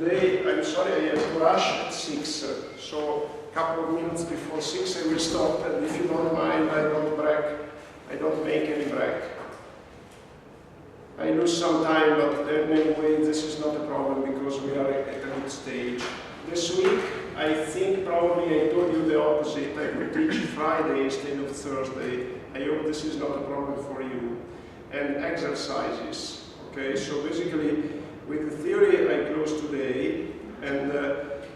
today, I'm sorry, I have to rush at 6, so a couple of minutes before 6 I will stop, and if you don't mind, I don't make any break. I lose some time, but anyway, this is not a problem because we are at a good stage. This week, I think probably I told you the opposite. I will teach Friday instead of Thursday. I hope this is not a problem for you. And exercises. Okay, so basically, with the theory I close today, and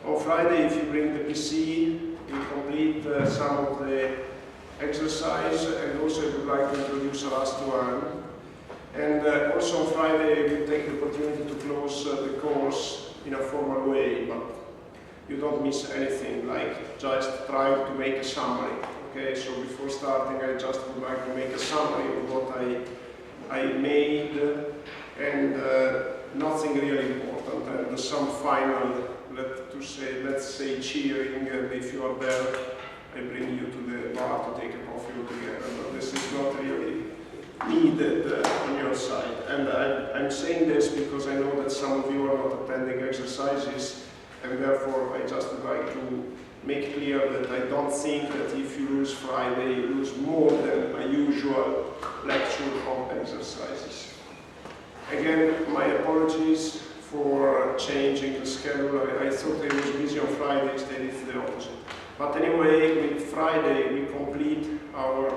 on Friday, if you bring the PC, you complete some of the exercise, and also I would like to introduce the last one. And also on Friday, we take the opportunity to close the course in a formal way, but you don't miss anything, like just try to make a summary. Okay, so before starting, I just would like to make a summary of what I made, and nothing really important, and some final, let's say cheering, and if you are there, I bring you to the bar to take a coffee together, but this is not really needed on your side. And I'm saying this because I know that some of you are not attending exercises, and therefore I just would like to make clear that I don't think that if you lose Friday, you lose more than a usual lecture of exercises. Again, my apologies for changing the schedule. I thought I was busy on Friday, instead it's the opposite. But anyway, with Friday we complete our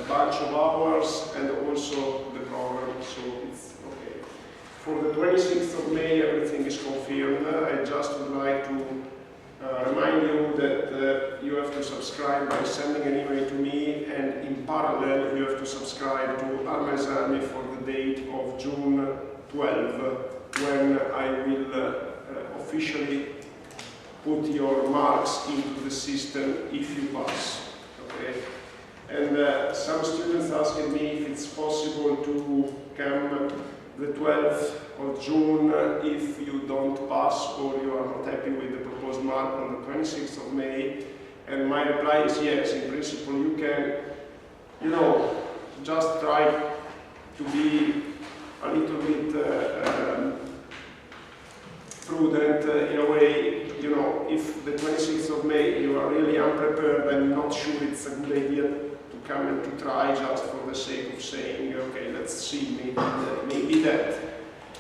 bunch of hours and also the program, so it's okay. For the 26th of May, everything is confirmed. I just would like to remind you that you have to subscribe by sending an email to me, and in parallel you have to subscribe to Armesani for the date of June 12, when I will officially put your marks into the system if you pass. Okay? And some students asked me if it's possible to come the 12th of June if you don't pass or you are not happy with the proposed mark on the 26th of May. And my reply is yes, in principle you can, just try to be a little bit prudent in a way. If the 26th of May you are really unprepared and not sure it's a good idea to come and to try just for the sake of saying, okay, let's see, maybe that.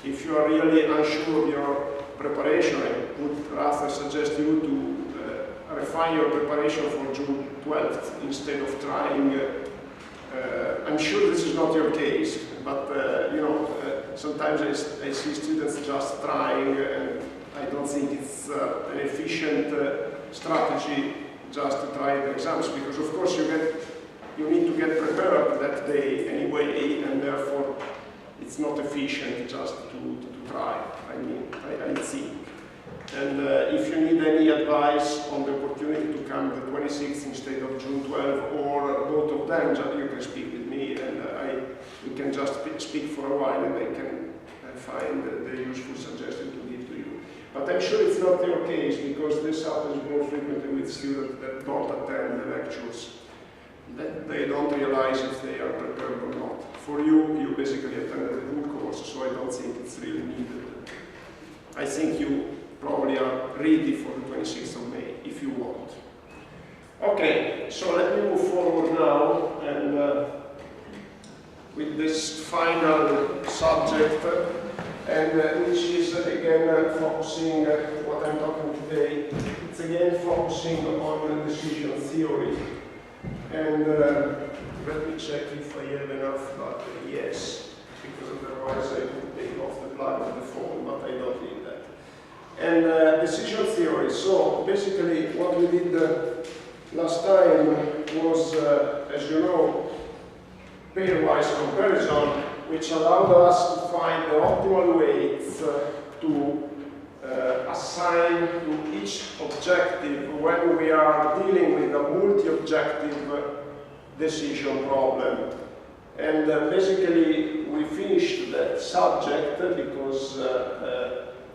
If you are really unsure of your preparation, I would rather suggest you to refine your preparation for June 12th instead of trying. I'm sure this is not your case, but sometimes I see students just trying, and I don't think it's an efficient strategy just to try the exams, because of course you need to get prepared that day anyway, and therefore it's not efficient just to try, I think. And if you need any advice on the opportunity to come the 26th instead of June 12, or both of them, you can speak with me, and we can just speak for a while, and I can find the useful suggestion to give to you. But I'm sure it's not your case, because this happens more frequently with students that don't attend the lectures. That they don't realize if they are prepared or not. For you, you basically attended the whole course, so I don't think it's really needed. I think you probably are ready for the 26th of May, if you want. Okay, so let me move forward now, and with this final subject, and which is again focusing what I'm talking today. It's again focusing on decision theory. And let me check if I have enough battery. Yes, because otherwise I would take off the plug of the phone, but I don't need that. And decision theory. So basically what we did last time was, as you know, pairwise comparison, which allowed us to find the optimal weights to assign to each objective when we are dealing with a multi-objective decision problem. And basically we finished that subject because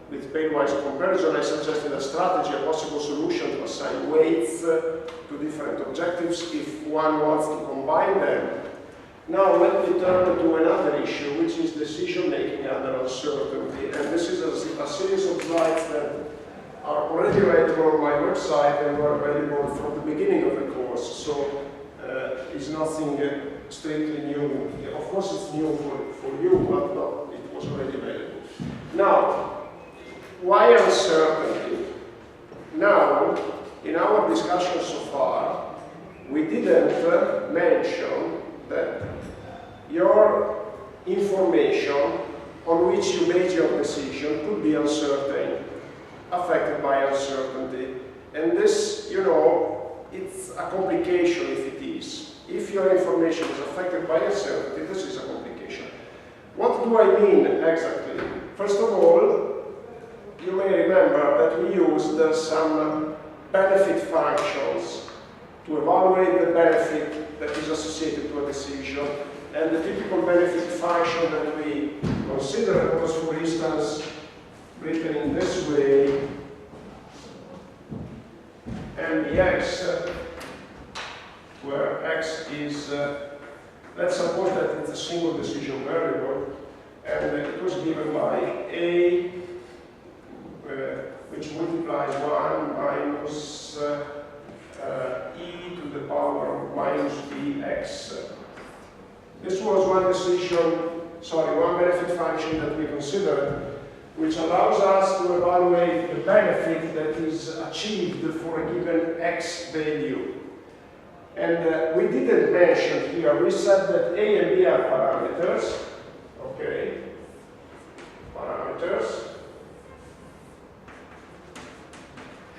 with pairwise comparison I suggested a strategy, a possible solution to assign weights to different objectives if one wants to combine them. Now let me turn to another issue, which is decision-making under uncertainty. And this is a series of slides that are already available on my website and were available from the beginning of the course. So it's nothing strictly new. Of course it's new for you, but no, it was already available. Now, why uncertainty? Now, in our discussion so far, we didn't mention that your information on which you made your decision could be uncertain, affected by uncertainty. And this, you know, it's a complication if it is. If your information is affected by uncertainty, this is a complication. What do I mean exactly? First of all, you may remember that we used some benefit functions to evaluate the benefit that is associated to a decision. And the typical benefit function that we considered was, for instance, written in this way, MBX, where x is, let's suppose that it's a single decision variable, and it was given by a, which multiplies 1 minus e to the power of minus bx. This was one one benefit function that we considered, which allows us to evaluate the benefit that is achieved for a given x value. And we didn't mention here, we said that a and b are parameters, okay, parameters.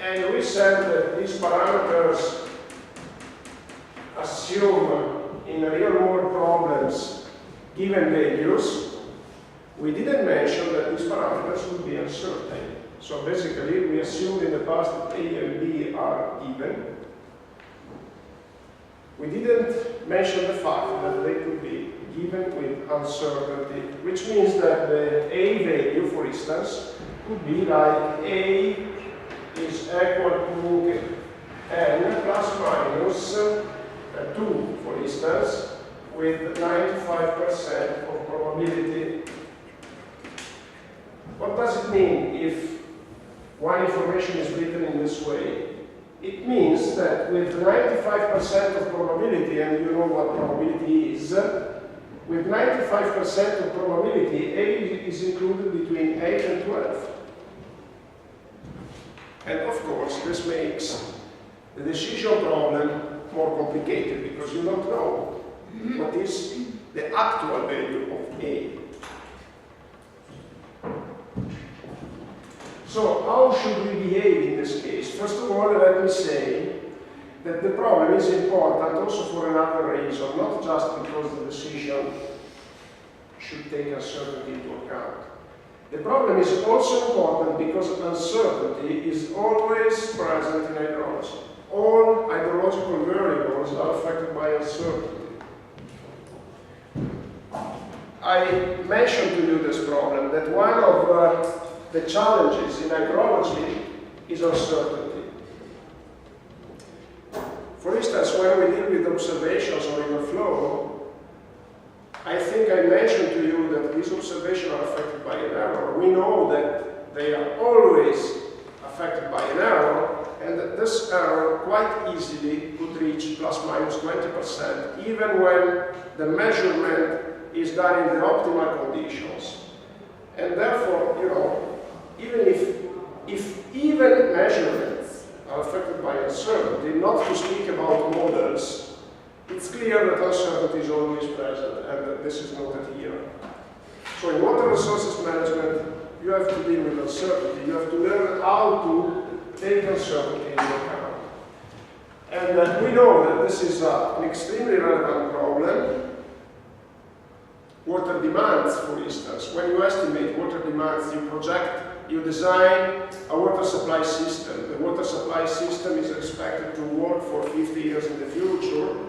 And we said that these parameters assume in real-world problems given values. We didn't mention that these parameters would be uncertain. So basically, we assumed in the past that A and B are given. We didn't mention the fact that they could be given with uncertainty, which means that the A value, for instance, could be like A is equal to n plus minus 2, for instance, with 95% of probability. What does it mean if one information is written in this way? It means that with 95% of probability, and you know what probability is, with 95% of probability, A is included between 8 and 12. And of course, this makes the decision problem more complicated because you don't know what is the actual value of A. So how should we behave in this case? First of all, let me say that the problem is important also for another reason, not just because the decision should take uncertainty into account. The problem is also important because uncertainty is always present in hydrology. All hydrological variables are affected by uncertainty. I mentioned to you this problem, that one of the challenges in hydrology is uncertainty. For instance, when we deal with observations on river flow, I think I mentioned to you that these observations are affected by an error. We know that they are always affected by an error, and that this error quite easily could reach plus minus 20%, even when the measurement is done in the optimal conditions. And therefore, you know, even if even measurements are affected by uncertainty, not to speak about models, it's clear that uncertainty is always present, and this is noted here. So in water resources management, you have to deal with uncertainty. You have to learn how to take uncertainty into account. And we know that this is an extremely relevant problem. Water demands, for instance. When you estimate water demands, you design a water supply system. The water supply system is expected to work for 50 years in the future.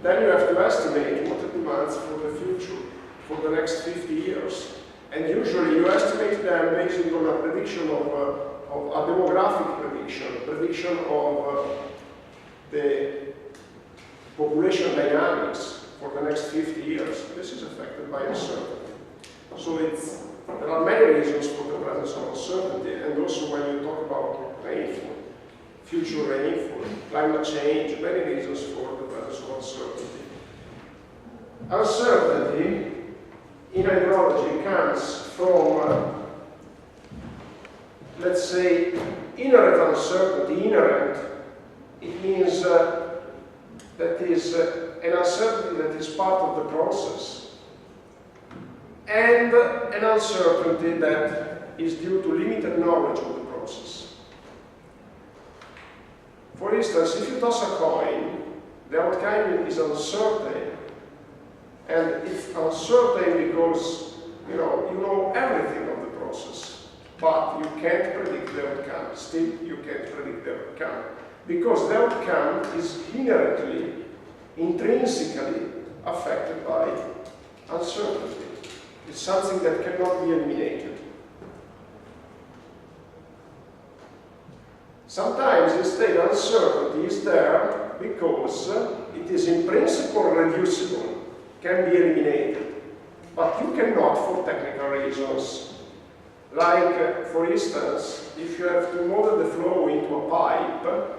Then you have to estimate water demands for the future, for the next 50 years. And usually you estimate them based on a prediction of a demographic prediction of the population dynamics for the next 50 years, this is affected by uncertainty. So there are many reasons for the presence of uncertainty, and also when you talk about rainfall, future rainfall, climate change, many reasons for the presence of uncertainty. Uncertainty in hydrology comes from, let's say, inherent uncertainty. Inherent, it means that is an uncertainty that is part of the process, and an uncertainty that is due to limited knowledge of the process. For instance, if you toss a coin, the outcome is uncertain, and it's uncertain because you know everything of the process, but you can't predict the outcome. Still, you can't predict the outcome because the outcome is inherently, intrinsically affected by uncertainty. It's something that cannot be eliminated. Sometimes instead uncertainty is there because it is in principle reducible, can be eliminated, but you cannot for technical reasons. Like, for instance, if you have to model the flow into a pipe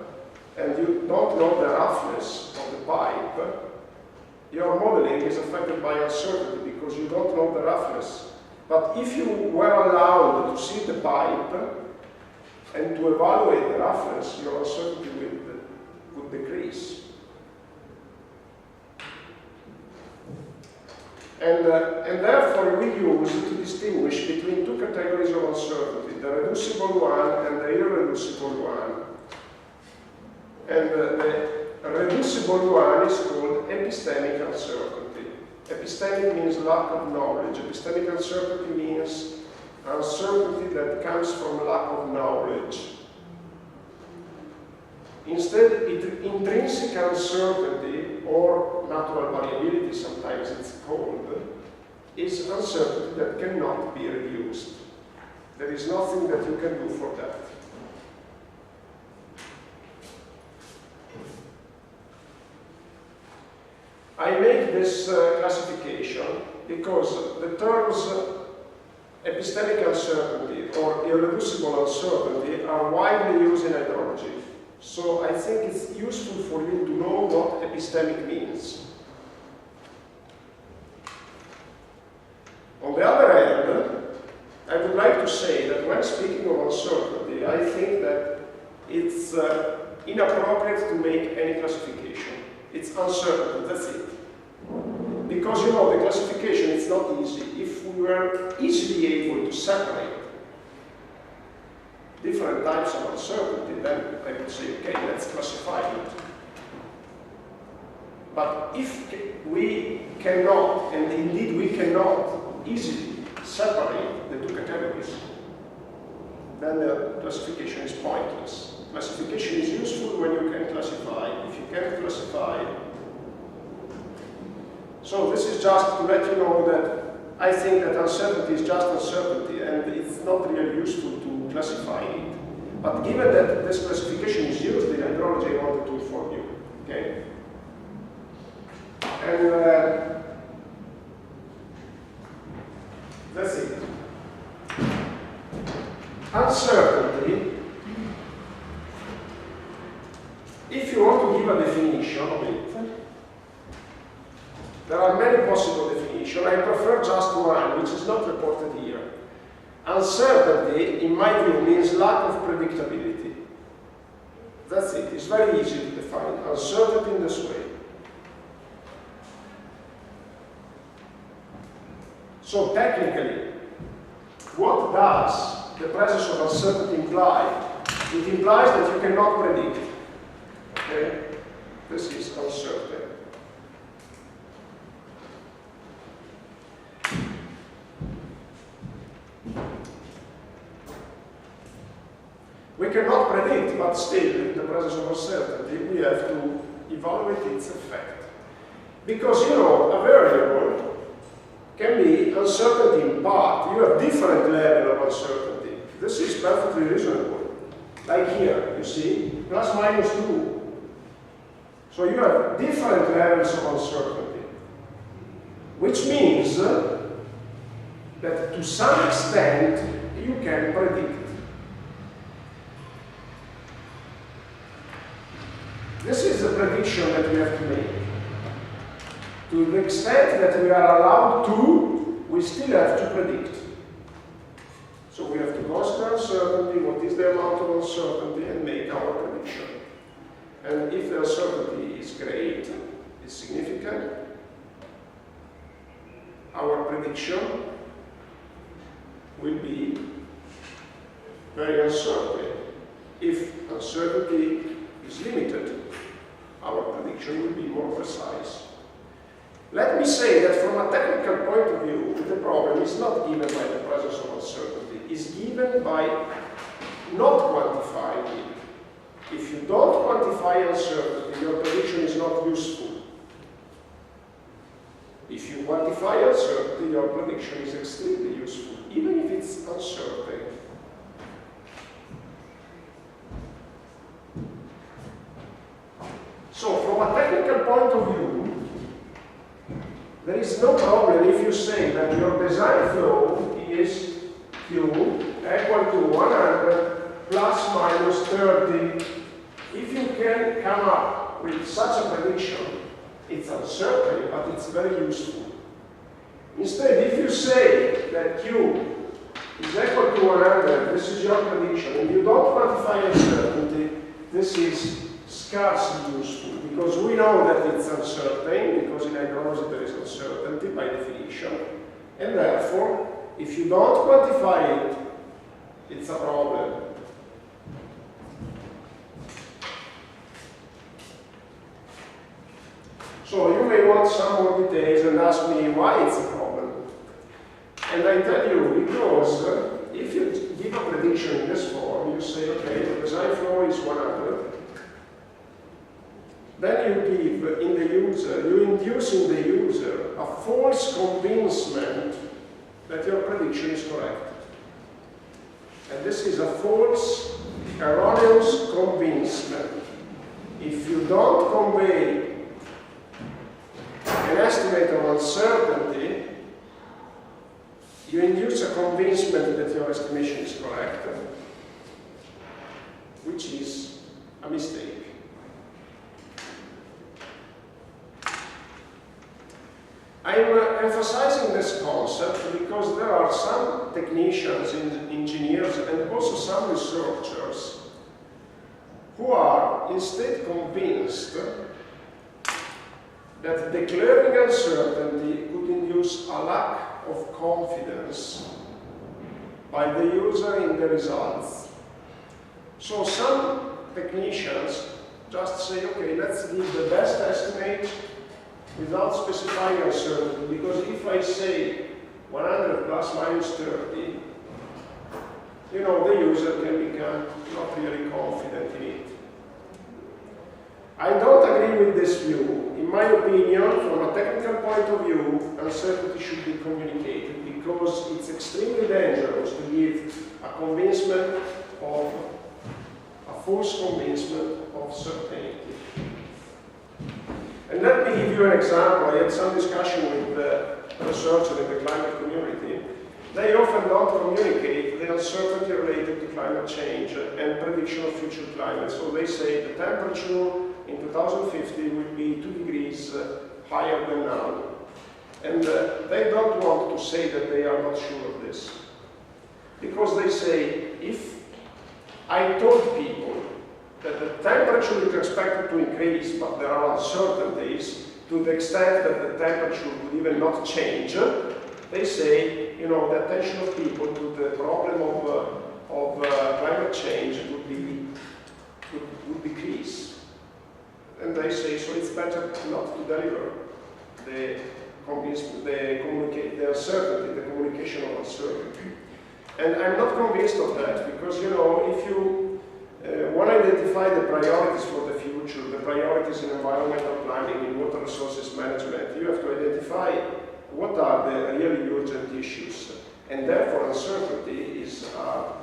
and you don't know the roughness of the pipe, your modeling is affected by uncertainty because you don't know the roughness. But if you were allowed to see the pipe and to evaluate the roughness, your uncertainty would decrease. And therefore we use to distinguish between two categories of uncertainty, the reducible one and the irreducible one. And the reducible one is called epistemic uncertainty. Epistemic means lack of knowledge. Epistemic uncertainty means uncertainty that comes from lack of knowledge. Instead, intrinsic uncertainty, or natural variability, sometimes it's called, is uncertainty that cannot be reduced. There is nothing that you can do for that. I make this classification because the terms epistemic uncertainty or irreducible uncertainty are widely used in hydrology. So I think it's useful for you to know what epistemic means. On the other hand, I would like to say that when speaking of uncertainty, I think that it's inappropriate to make any classification. It's uncertain, that's it. Because the classification is not easy. If we were easily able to separate different types of uncertainty, then I would say, okay, let's classify it. But if we cannot, and indeed we cannot easily separate the two categories, then the classification is pointless. Classification is useful when you can classify. If you can't classify, so this is just to let you know that I think that uncertainty is just uncertainty and it's not really useful to classify it. But given that this classification is used in hydrology, I wanted to inform you. Okay? And that's it. Uncertainty, if you want to give a definition of it, there are many possible definitions. I prefer just one, which is not reported here. Uncertainty, in my view, means lack of predictability. That's it. It's very easy to define uncertainty in this way. So technically, what does the presence of uncertainty imply? It implies that you cannot predict. Okay? This is uncertain. We cannot predict, but still, in the presence of uncertainty, we have to evaluate its effect. Because, a variable can be uncertainty in part. You have different level of uncertainty. This is perfectly reasonable. Like here, you see, plus minus 2. So you have different levels of uncertainty. which means that to some extent you can predict. This is the prediction that we have to make. To the extent that we are allowed to, we still have to predict. So we have to consider uncertainty, what is the amount of uncertainty, and make our prediction. And if the uncertainty is great, is significant, our prediction will be very uncertain. If uncertainty is limited, our prediction will be more precise. Let me say that from a technical point of view, the problem is not given by the presence of uncertainty, it's given by not quantifying it. If you don't quantify uncertainty, your prediction is not useful. If you quantify uncertainty, your prediction is extremely useful, even if it's uncertain. So, from a technical point of view, there is no problem if you say that your design flow is Q equal to 100 plus minus 30. If you can come up with such a prediction, it's uncertain, but it's very useful. Instead, if you say that Q is equal to 100, this is your prediction, and you don't quantify uncertainty, this is scarcely useful, because we know that it's uncertain, because in hydrology there is uncertainty by definition, and therefore, if you don't quantify it, it's a problem. So you may want some more details and ask me why it's a problem. And I tell you, because if you give a prediction in this form, you say, okay, the design flow is 100. Then you give in the user, you induce in the user a false convincement that your prediction is correct. And this is a false, erroneous convincement. If you don't convey an estimate of uncertainty, you induce a convincement that your estimation is correct, which is a mistake. I'm emphasizing this concept because there are some technicians, engineers, and also some researchers who are instead convinced that declaring uncertainty could induce a lack of confidence by the user in the results. So some technicians just say, okay, let's give the best estimate without specifying uncertainty, because if I say 100 plus minus 30, you know, the user can become not really confident in it. I don't agree with this view. In my opinion, from a technical point of view, uncertainty should be communicated because it's extremely dangerous to give a convincement of, a false convincement of certainty. And let me give you an example. I had some discussion with researchers in the climate community. They often don't communicate the uncertainty related to climate change and prediction of future climate. So they say the temperature in 2050 will be 2 degrees higher than now. And they don't want to say that they are not sure of this. Because they say, if I told people that the temperature is expected to increase, but there are uncertainties to the extent that the temperature could even not change, they say, you know, the attention of people to the problem of climate change would decrease. And they say, so it's better not to deliver the uncertainty, the communication of uncertainty. And I'm not convinced of that, because, you know, if you want to identify the priorities for the future, the priorities in environmental planning, in water resources management, you have to identify what are the really urgent issues. And therefore, uncertainty is,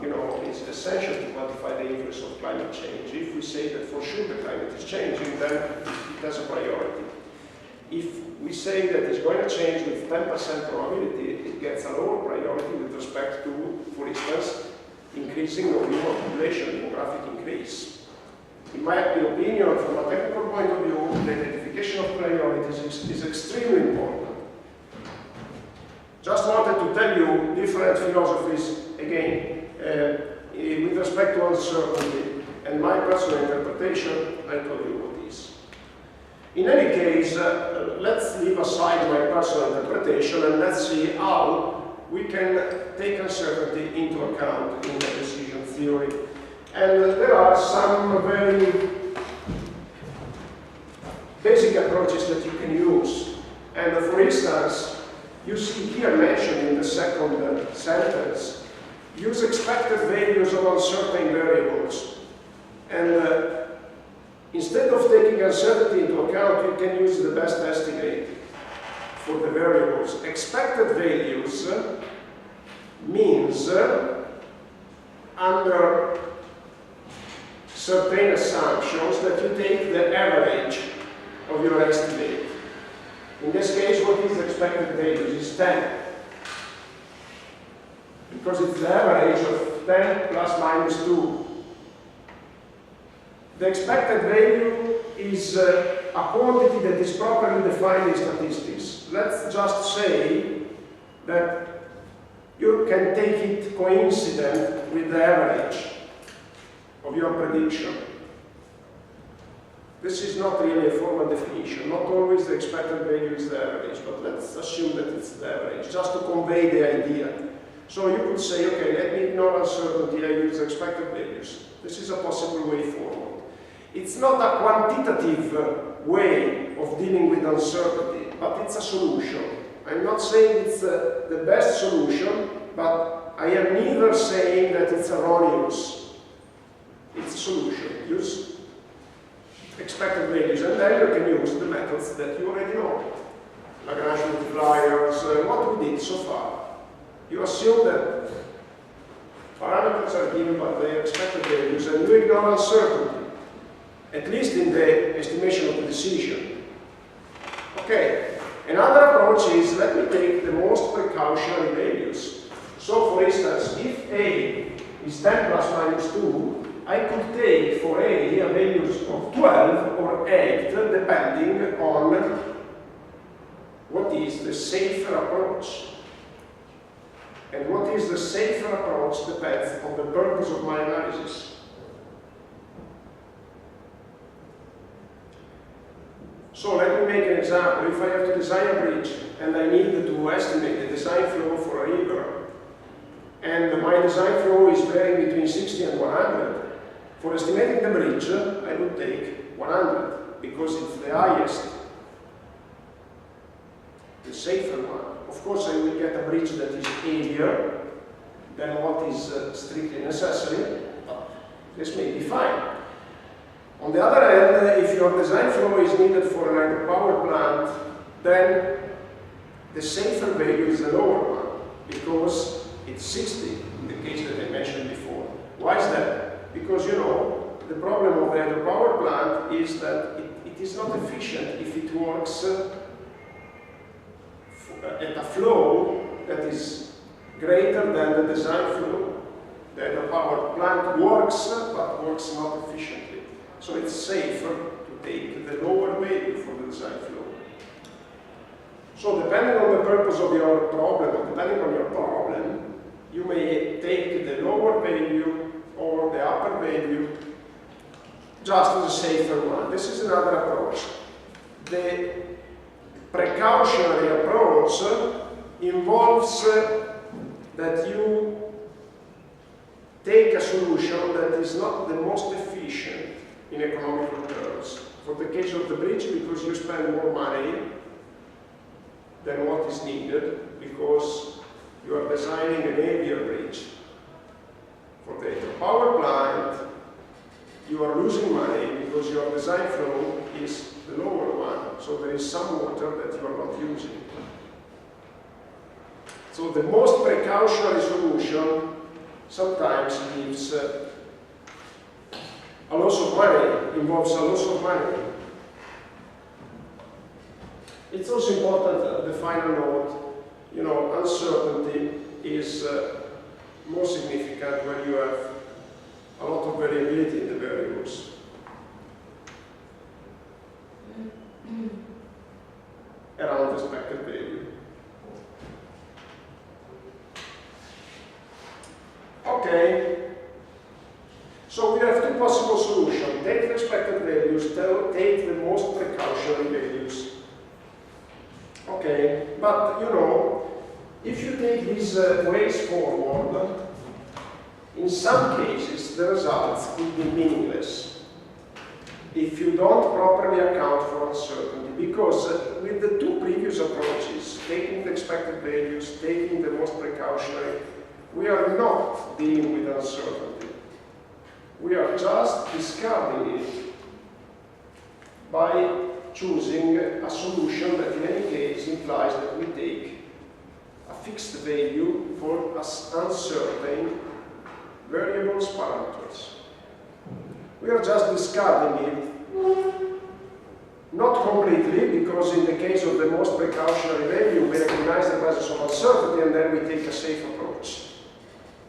you know, is essential to quantify the influence of climate change. If we say that for sure the climate is changing, then it has a priority. If we say that it's going to change with 10% probability, it gets a lower priority with respect to, for instance, increasing of human population, demographic increase. In my opinion, from a technical point of view, the identification of priorities is extremely important. Just wanted to tell you different philosophies, again, with respect to uncertainty, and my personal interpretation, I told you what is. In any case, let's leave aside my personal interpretation and let's see how we can take uncertainty into account in the decision theory. And there are some very basic approaches that you can use. And for instance, you see here mentioned in the second sentence, use expected values of uncertain variables. And instead of taking uncertainty into account, you can use the best estimate for the variables. Expected values means under certain assumptions that you take the average of your estimate. In this case, what is the expected values? Is 10. Because it's the average of 10 plus minus 2. The expected value is a quantity that is properly defined in statistics. Let's just say that you can take it coincident with the average of your prediction. This is not really a formal definition. Not always the expected value is the average, but let's assume that it's the average, just to convey the idea. So you could say, okay, let me ignore uncertainty, I use expected values. This is a possible way forward. It's not a quantitative way of dealing with uncertainty, but it's a solution. I'm not saying it's the best solution, but I am neither saying that it's erroneous. It's a solution. Use expected values, and then you can use the methods that you already know. Lagrange multipliers, what we did so far. You assume that parameters are given by their expected values, and you ignore uncertainty, at least in the estimation of the decision. Okay. Another approach is, let me take the most precautionary values. So, for instance, if A is 10 plus minus 2, I could take for A a values of 12 or 8, depending on what is the safer approach. And what is the safer approach depends on the purpose of my analysis. So let me make an example. If I have to design a bridge and I need to estimate the design flow for a river, and my design flow is varying between 60 and 100, for estimating the bridge, I would take 100 because it's the highest, the safer one. Of course, I will get a bridge that is heavier than what is strictly necessary, but this may be fine. On the other hand, if your design flow is needed for an hydropower plant, then the safer value is the lower one, because it's 60 in the case that I mentioned before. Why is that? Because, you know, the problem of the hydropower plant is that it is not efficient if it works at a flow that is greater than the design flow. The hydropower plant works, but works not efficiently. So it's safer to take the lower value for the design flow. So depending on the purpose of your problem, or depending on your problem, you may take the lower value or the upper value just as a safer one. This is another approach. The precautionary approach involves that you take a solution that is not the most efficient in economical terms. For the case of the bridge, because you spend more money than what is needed, because you are designing an heavier bridge. For the power plant, you are losing money because your design flow is the lower one, so there is some water that you are not using. So the most precautionary solution sometimes gives a loss of money, involves a loss of money. it's also important, the final note, you know, uncertainty is more significant when you have a lot of variability in the variables. Around the expected value. Okay. So we have two possible solutions. Take the expected values, take the most precautionary values. Okay, but you know, if you take these ways forward, in some cases the results could be meaningless if you don't properly account for uncertainty, because with the two previous approaches, taking the expected values, taking the most precautionary, we are not dealing with uncertainty. We are just discarding it by choosing a solution that in any case implies that we take a fixed value for uncertain variables parameters. We are just discarding it, not completely, because in the case of the most precautionary value we recognize the presence of uncertainty and then we take a safe approach.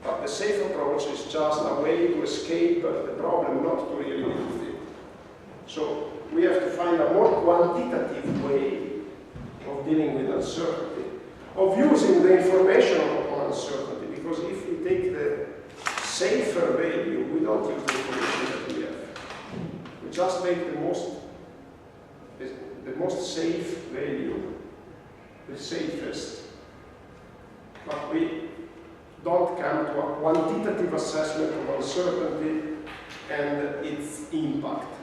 But the safe approach is just a way to escape the problem, not to really deal with it. So we have to find a more quantitative way of dealing with uncertainty, of using the information on uncertainty, because if we take the safer value, we don't use the information that we have. We just make the most safe value, the safest, but we don't come to a quantitative assessment of uncertainty and its impact.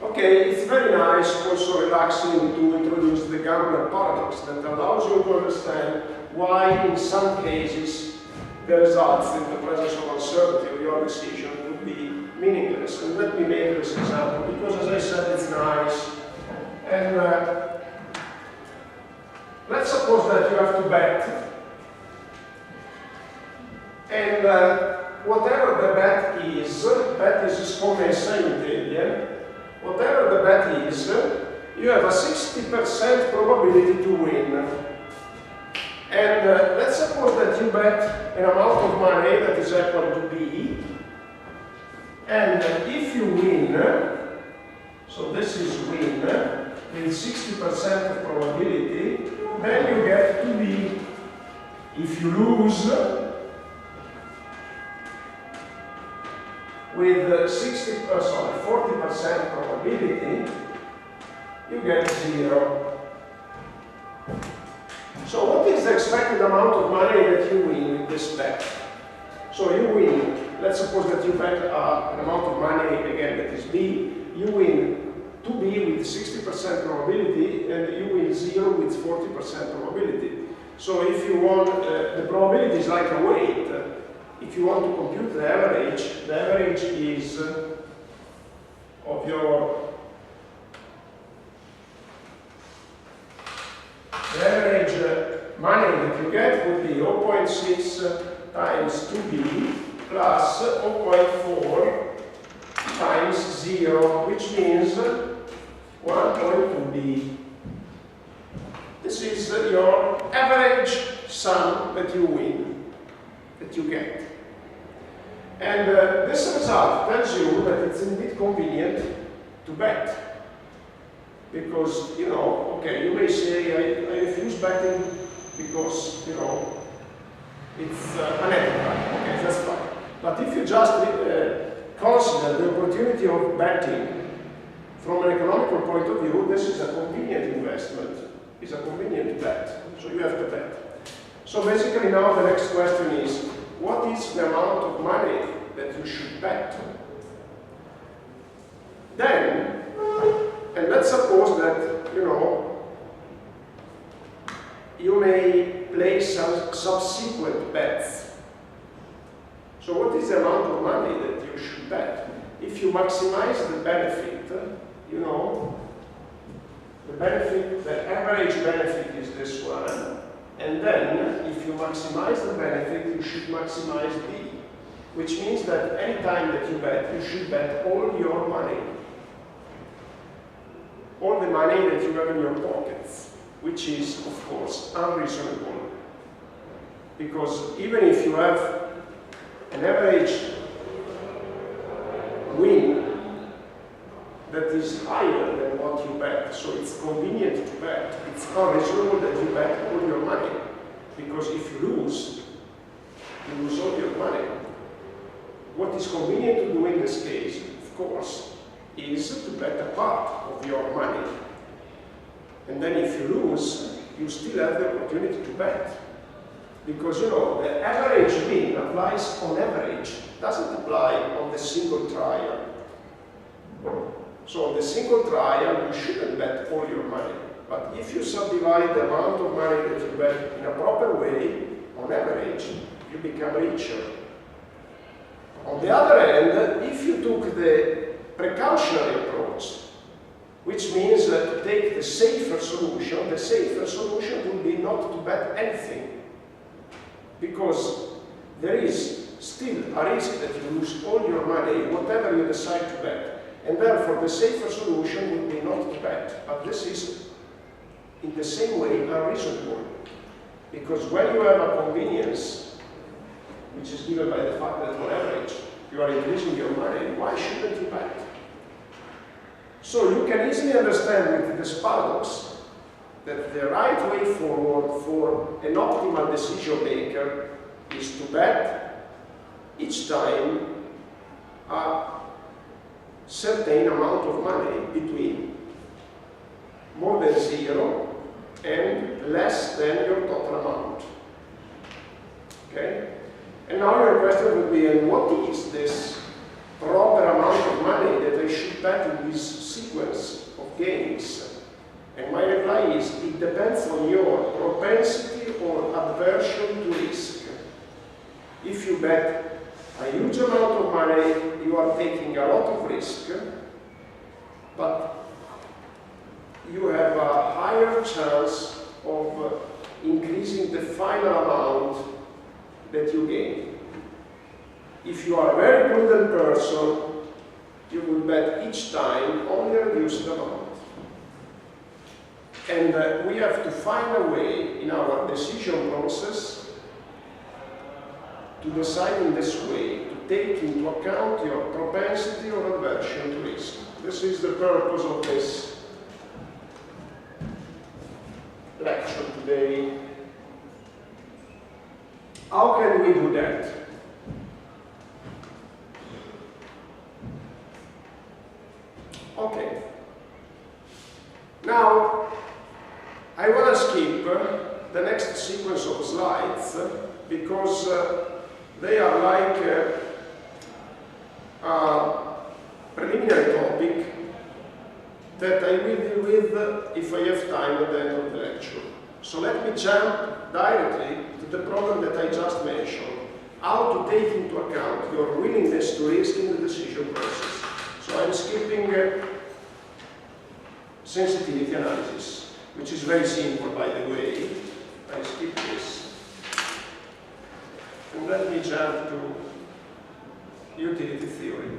Okay, it's very nice, also relaxing, to introduce the Gambler paradox that allows you to understand why in some cases the results in the presence of uncertainty of your decision would be meaningless. And let me make this example, because as I said, it's nice. And let's suppose that you have to bet. And whatever the bet is scommessa in Italian, whatever the bet is, you have a 60% probability to win. And let's suppose that you bet an amount of money that is equal to B, and if you win, so this is win, with 60% of probability, then you get to B. If you lose, with 40% probability, you get 0. So what is the expected amount of money that you win with this bet? So you win, let's suppose that you bet an amount of money, again, that is B, you win 2B with 60% probability, and you win 0 with 40% probability. So if you want, the probability is like a weight. If you want to compute the average is of your the average money that you get would be 0.6 times 2B plus 0.4 times 0, which means 1.2B. This is your average sum that you win, that you get. And this result tells you that it's indeed convenient to bet. Because, you know, okay, you may say, I refuse betting because, you know, it's unethical. Okay, that's fine. But if you just consider the opportunity of betting from an economical point of view, this is a convenient investment. It's a convenient bet. So you have to bet. So basically now the next question is, what is the amount of money that you should bet? Then, and let's suppose that, you know, you may place some subsequent bets. So what is the amount of money that you should bet? If you maximize the benefit, you know, the benefit, the average benefit is this one. And then, if you maximize the benefit, you should maximize B. Which means that any time that you bet, you should bet all your money. All the money that you have in your pockets, which is, of course, unreasonable. Because even if you have an average win that is higher than what you bet, so it's convenient to bet, it's unreasonable that you bet all your money. Because if you lose all your money. What is convenient to do in this case, of course, is to bet a part of your money. And then if you lose, you still have the opportunity to bet. Because, you know, the average win applies on average, doesn't apply on the single trial. So on the single trial, you shouldn't bet all your money. But if you subdivide the amount of money that you bet in a proper way, on average, you become richer. On the other hand, if you took the precautionary approach, which means that to take the safer solution would be not to bet anything. Because there is still a risk that you lose all your money, whatever you decide to bet. And therefore, the safer solution would be not to bet. But this is, in the same way, unreasonable. Because when you have a convenience, which is given by the fact that on average you are increasing your money, why shouldn't you bet? So you can easily understand with this paradox that the right way forward for an optimal decision maker is to bet each time a certain amount of money between more than 0 and less than your total amount. Okay? And now your question would be, and what is this proper amount of money that I should bet in this sequence of games? And my reply is, it depends on your propensity or aversion to risk. If you bet a huge amount of money, you are taking a lot of risk, but you have a higher chance of increasing the final amount that you gain. If you are a very prudent person, you will bet each time only a reduced amount. And we have to find a way in our decision process to decide in this way, to take into account your propensity or aversion to risk. This is the purpose of this lecture today. How can we do that? Okay. Now, I want to skip the next sequence of slides because they are like a preliminary topic that I will deal with if I have time at the end of the lecture. So let me jump directly to the problem that I just mentioned, how to take into account your willingness to risk in the decision process. So I'm skipping sensitivity analysis, which is very simple, by the way. I skip this. And let me jump to utility theory.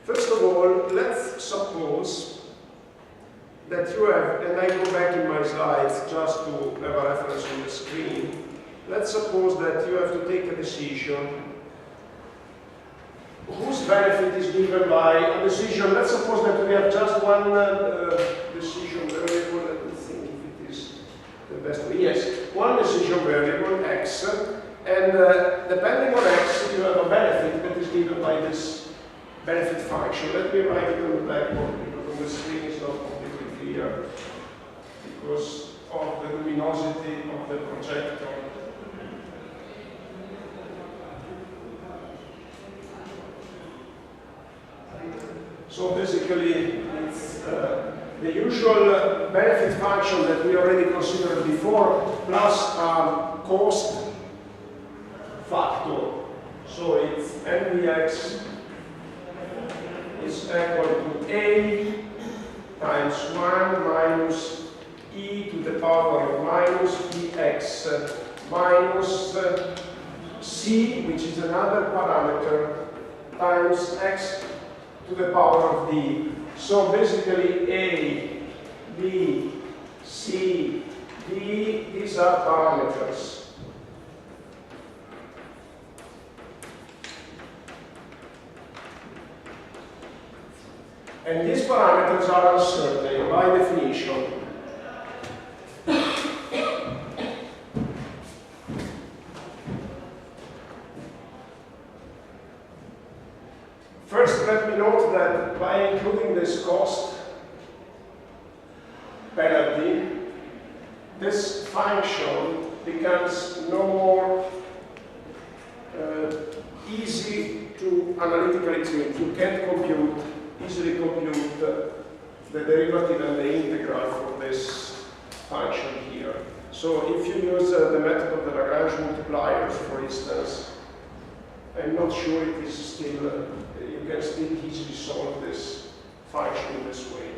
First of all, let's suppose that you have, and I go back in my slides just to have a reference on the screen. Let's suppose that you have to take a decision whose benefit is given by a decision. Let's suppose that we have just one decision variable. Let me think if it is the best way. Yes, one decision variable, x, and depending on x, you have a benefit that is given by this benefit function. Let me write it on the blackboard because on the screen it's not completely clear because of the luminosity of the projector. So basically, it's the usual benefit function that we already considered before, plus cost factor. So it's nvx is equal to a times 1 minus e to the power of minus px minus c, which is another parameter, times x to the power of d. So basically a, b, c, d, these are parameters. And these parameters are uncertain by definition. First, let me note that by including this cost penalty, this function becomes no more easy to analytically treat. You can't easily compute the derivative and the integral for this function here. So if you use the method of the Lagrange multipliers, for instance, I'm not sure it is still, you can still easily solve this function in this way.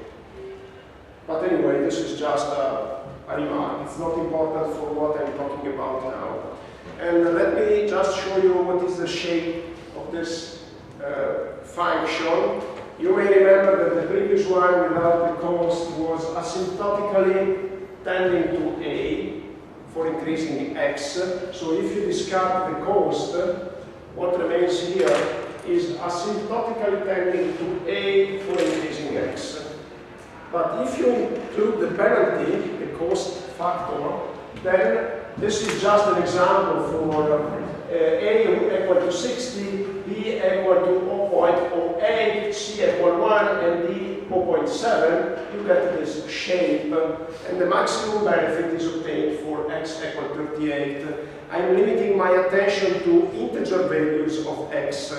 But anyway, this is just a remark. It's not important for what I'm talking about now. And let me just show you what is the shape of this function. You may remember that the previous one without the cost was asymptotically tending to a for increasing x. So if you discard the cost, what remains here is asymptotically tending to a for increasing x. But if you include the penalty, the cost factor, then this is just an example for a equal to 60, b equal to 0.08, c equal 1, and d 0.7. You get this shape, and the maximum benefit is obtained for x equal to 38. I'm limiting my attention to integer values of x.